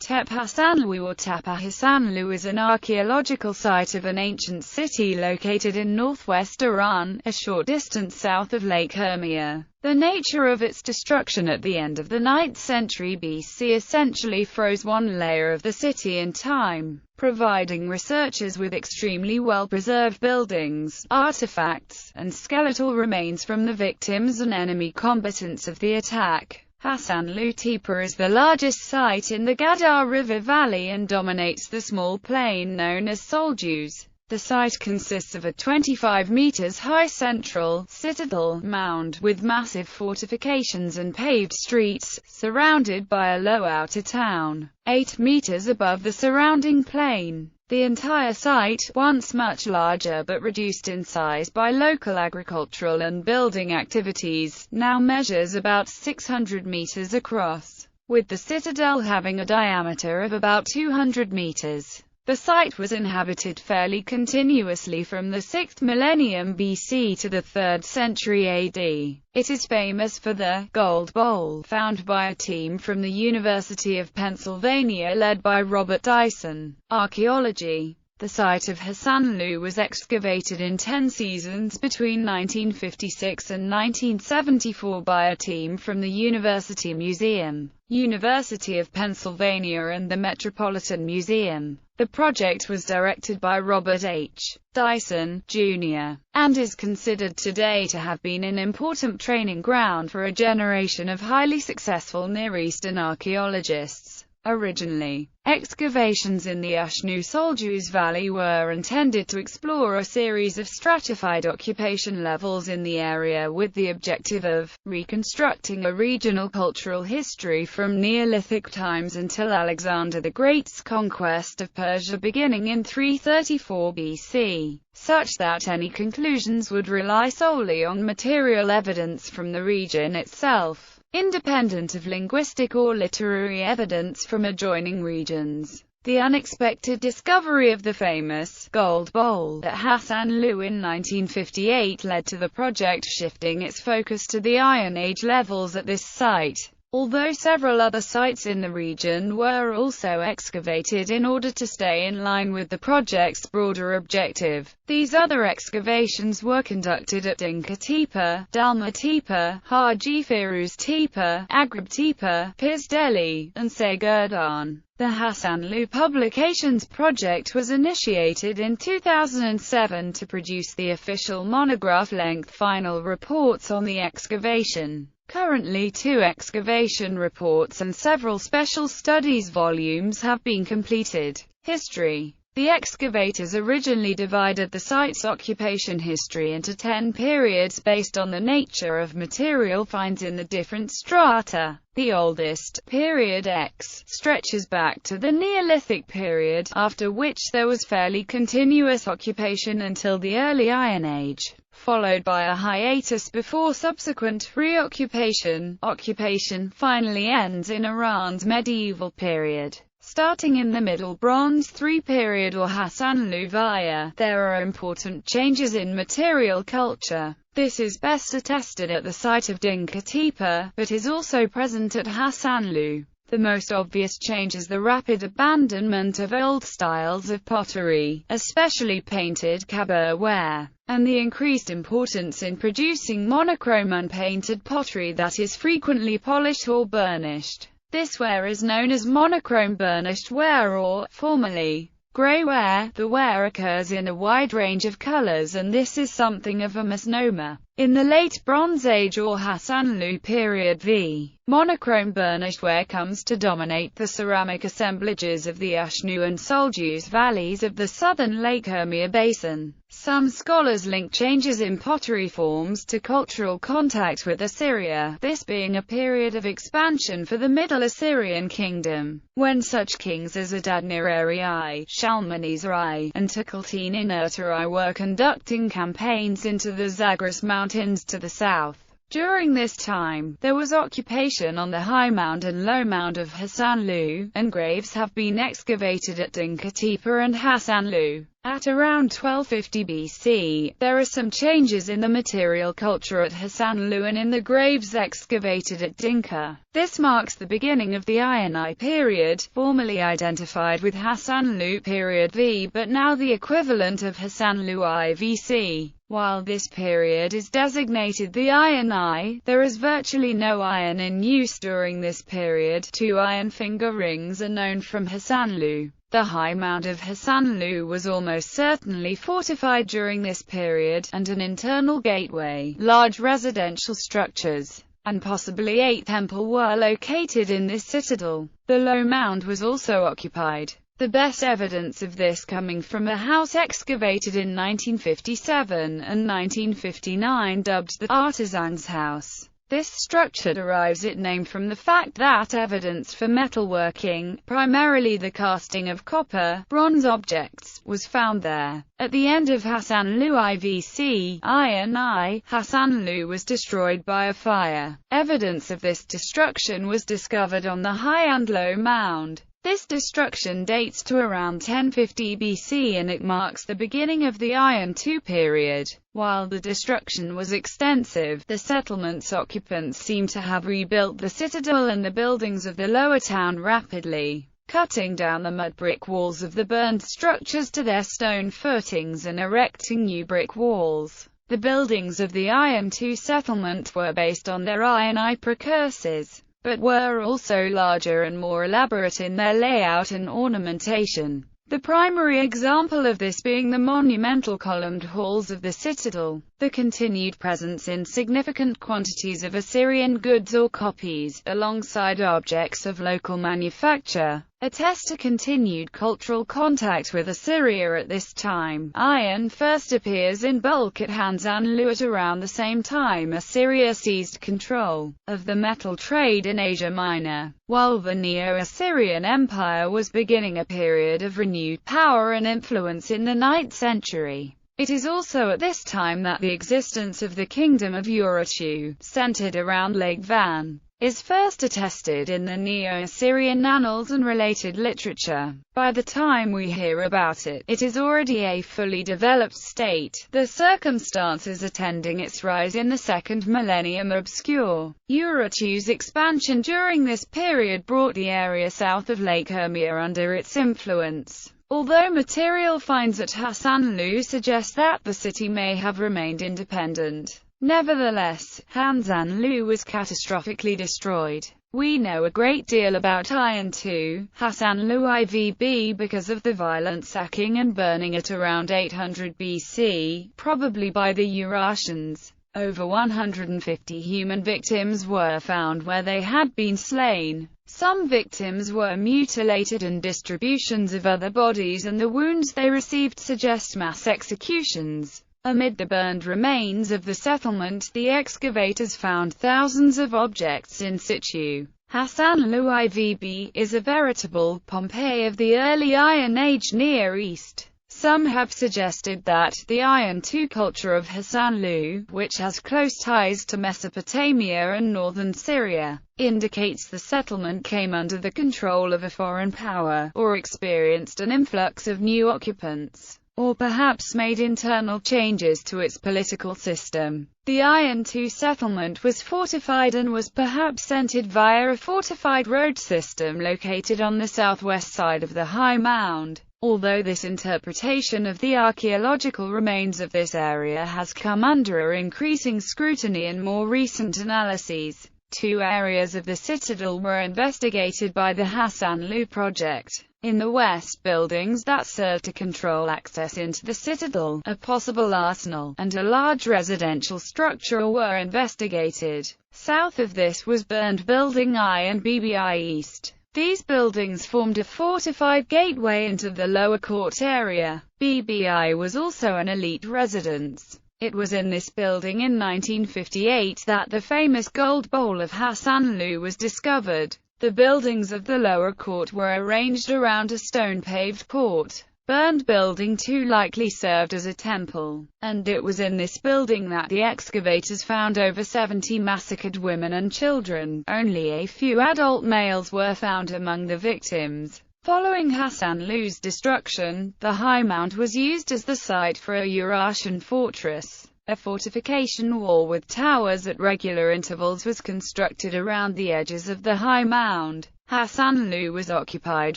Teppe Hasanlu or Teppe Hasanlu is an archaeological site of an ancient city located in northwest Iran, a short distance south of Lake Urmia. The nature of its destruction at the end of the 9th century BC essentially froze one layer of the city in time, providing researchers with extremely well-preserved buildings, artifacts, and skeletal remains from the victims and enemy combatants of the attack. Hasanlu Tepe is the largest site in the Gadar River Valley and dominates the small plain known as Soldus. The site consists of a 25 meters high central citadel mound, with massive fortifications and paved streets, surrounded by a low outer town, 8 meters above the surrounding plain. The entire site, once much larger but reduced in size by local agricultural and building activities, now measures about 600 meters across, with the citadel having a diameter of about 200 meters. The site was inhabited fairly continuously from the 6th millennium BC to the 3rd century AD. It is famous for the Gold Bowl, found by a team from the University of Pennsylvania led by Robert Dyson. Archaeology. The site of Hasanlu was excavated in 10 seasons between 1956 and 1974 by a team from the University Museum, University of Pennsylvania and the Metropolitan Museum. The project was directed by Robert H. Dyson, Jr., and is considered today to have been an important training ground for a generation of highly successful Near Eastern archaeologists. Originally, excavations in the Ushnu-Soldus Valley were intended to explore a series of stratified occupation levels in the area with the objective of reconstructing a regional cultural history from Neolithic times until Alexander the Great's conquest of Persia beginning in 334 BC, such that any conclusions would rely solely on material evidence from the region itself, independent of linguistic or literary evidence from adjoining regions. The unexpected discovery of the famous Gold Bowl at Hasanlu in 1958 led to the project shifting its focus to the Iron Age levels at this site, although several other sites in the region were also excavated in order to stay in line with the project's broader objective. These other excavations were conducted at Dinka Tepe, Dalma Tepe, Haji Firuz Tepe, Agrab Tepe, Pizdeli, and Segurdan. The Hasanlu Publications project was initiated in 2007 to produce the official monograph-length final reports on the excavation. Currently 2 excavation reports and several special studies volumes have been completed. History. The excavators originally divided the site's occupation history into 10 periods based on the nature of material finds in the different strata. The oldest, period X, stretches back to the Neolithic period, after which there was fairly continuous occupation until the early Iron Age, followed by a hiatus before subsequent reoccupation. Occupation finally ends in Iran's medieval period. Starting in the Middle Bronze III period or Hasanlu Ware, there are important changes in material culture. This is best attested at the site of Dinka Tepe, but is also present at Hasanlu. The most obvious change is the rapid abandonment of old styles of pottery, especially painted Kabur ware, and the increased importance in producing monochrome unpainted pottery that is frequently polished or burnished. This ware is known as monochrome burnished ware or, formerly, grey ware. The ware occurs in a wide range of colors and this is something of a misnomer. In the Late Bronze Age or Hasanlu period v. monochrome burnished ware comes to dominate the ceramic assemblages of the Ushnu and Soldus valleys of the southern Lake Urmia basin. Some scholars link changes in pottery forms to cultural contact with Assyria, this being a period of expansion for the Middle Assyrian Kingdom, when such kings as Adad-nirari I, Shalmaneser I, and Tukulti-Ninurta I were conducting campaigns into the Zagros Mountains to the south. During this time, there was occupation on the high mound and low mound of Hasanlu, and graves have been excavated at Dinka Tepe and Hasanlu. At around 1250 BC, there are some changes in the material culture at Hasanlu and in the graves excavated at Dinka. This marks the beginning of the Iron I period, formerly identified with Hasanlu period V but now the equivalent of Hasanlu IVC. While this period is designated the Iron I, there is virtually no iron in use during this period. 2 iron finger rings are known from Hasanlu. The high mound of Hasanlu was almost certainly fortified during this period, and an internal gateway, large residential structures, and possibly 8 temples were located in this citadel. The low mound was also occupied. The best evidence of this coming from a house excavated in 1957 and 1959 dubbed the Artisan's House. This structure derives its name from the fact that evidence for metalworking, primarily the casting of copper, bronze objects, was found there. At the end of Hasanlu IVC, Iron I, Hasanlu was destroyed by a fire. Evidence of this destruction was discovered on the high and low mound. This destruction dates to around 1050 BC and it marks the beginning of the Iron II period. While the destruction was extensive, the settlement's occupants seem to have rebuilt the citadel and the buildings of the lower town rapidly, cutting down the mud brick walls of the burned structures to their stone footings and erecting new brick walls. The buildings of the Iron II settlement were based on their Iron I precursors, but were also larger and more elaborate in their layout and ornamentation. The primary example of this being the monumental columned halls of the citadel. The continued presence in significant quantities of Assyrian goods or copies, alongside objects of local manufacture, attest to continued cultural contact with Assyria at this time. Iron first appears in bulk at Hasanlu at around the same time Assyria seized control of the metal trade in Asia Minor. While the Neo-Assyrian Empire was beginning a period of renewed power and influence in the 9th century. It is also at this time that the existence of the Kingdom of Urartu, centered around Lake Van, is first attested in the Neo-Assyrian annals and related literature. By the time we hear about it, it is already a fully developed state. The circumstances attending its rise in the 2nd millennium are obscure. Urartu's expansion during this period brought the area south of Lake Hermia under its influence. Although material finds at Hasanlu suggest that the city may have remained independent, nevertheless, Hasanlu was catastrophically destroyed. We know a great deal about Iron II, Hasanlu IVB because of the violent sacking and burning at around 800 BC, probably by the Urartians. Over 150 human victims were found where they had been slain. Some victims were mutilated and distributions of other bodies and the wounds they received suggest mass executions. Amid the burned remains of the settlement, the excavators found thousands of objects in situ. Hasanlu IVB is a veritable Pompeii of the early Iron Age Near East. Some have suggested that the Iron II culture of Hasanlu, which has close ties to Mesopotamia and northern Syria, indicates the settlement came under the control of a foreign power, or experienced an influx of new occupants, or perhaps made internal changes to its political system. The Iron II settlement was fortified and was perhaps entered via a fortified road system located on the southwest side of the High Mound. Although this interpretation of the archaeological remains of this area has come under increasing scrutiny in more recent analyses, 2 areas of the citadel were investigated by the Hasanlu project. In the west, buildings that served to control access into the citadel, a possible arsenal, and a large residential structure were investigated. South of this was burned Building I and BBI East. These buildings formed a fortified gateway into the lower court area. BBI was also an elite residence. It was in this building in 1958 that the famous Gold Bowl of Hasanlu was discovered. The buildings of the lower court were arranged around a stone-paved court. burned building 2 likely served as a temple, and it was in this building that the excavators found over 70 massacred women and children. Only a few adult males were found among the victims. Following Hasanlu's destruction, the high mound was used as the site for a Eurasian fortress. A fortification wall with towers at regular intervals was constructed around the edges of the high mound. Hasanlu was occupied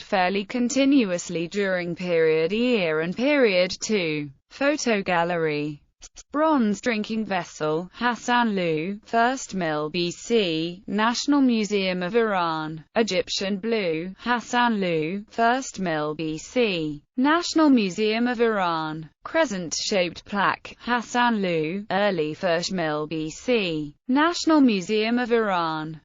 fairly continuously during period I and period II. Photo gallery. Bronze drinking vessel, Hasanlu, 1st Mil BC, National Museum of Iran. Egyptian blue, Hasanlu, 1st Mil BC, National Museum of Iran. Crescent-shaped plaque, Hasanlu, early 1st Mil BC, National Museum of Iran.